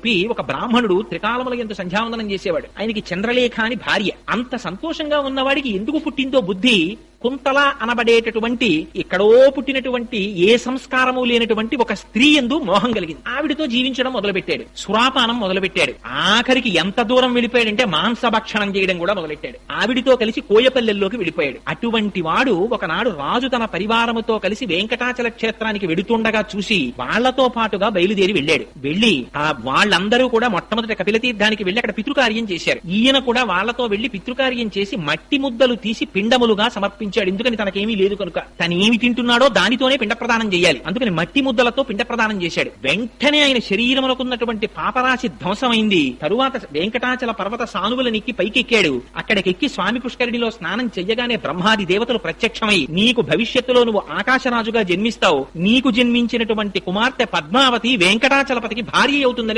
ఒక బ్రాహ్మణుడు త్రికాలముల యందు సంధ్యావందనం చేసేవాడు. ఆయనకి చంద్రలేఖ అని భార్య. అంత సంతోషంగా ఉన్నవాడికి ఎందుకు పుట్టిందో బుద్ధి కుంతల అనబడేటటువంటి ఎక్కడో పుట్టినటువంటి ఏ సంస్కారము లేనటువంటి ఒక స్త్రీ యందు మోహం కలిగింది. ఆవిడతో జీవించడం మొదలుపెట్టాడు. సురాపానం మొదలుపెట్టాడు. ఆఖరికి ఎంత దూరం వెళ్ళిపోయాడంటే మాంసభక్షణం చేయడం కూడా మొదలెట్టాడు. ఆవిడితో కలిసి కోయపల్లెల్లోకి వెళ్ళిపోయాడు. అటువంటి వాడు ఒకనాడు రాజు తన పరివారముతో కలిసి వెంకటాచల క్షేత్రానికి వెడుతుండగా చూసి వాళ్లతో పాటుగా బయలుదేరి వెళ్ళాడు. వెళ్లి వాళ్ళందరూ కూడా మొట్టమొదటి కపిలతీర్థానికి వెళ్లి అక్కడ పితృకార్యం చేశారు. ఈయన కూడా వాళ్లతో వెళ్లి పితృకార్యం చేసి మట్టి ముద్దలు తీసి పిండములుగా సమర్పించాడు. ఎందుకని తనకేమీ లేదు కనుక, తను ఏమి తింటున్నాడో దానితోనే పిండ ప్రదానం చేయాలి. అందుకని మట్టి ముద్దలతో పిండ ప్రదానం చేశాడు. వెంటనే ఆయన శరీరములకు ఉన్నటువంటి పాపరాశి ధ్వంసమైంది. తరువాత వెంకటాచల పర్వత సానువులనెక్కి పైకెక్కాడు. అక్కడికెక్కి స్వామి పుష్కరిణిలో స్నానం చెయ్యగానే బ్రహ్మాది దేవతలు ప్రత్యక్షమై నీకు భవిష్యత్తులో నువ్వు ఆకాశరాజుగా జన్మిస్తావు, నీకు జన్మించినటువంటి కుమార్తె పద్మావతి వెంకటాచలపతికి భార్య అవుతుందని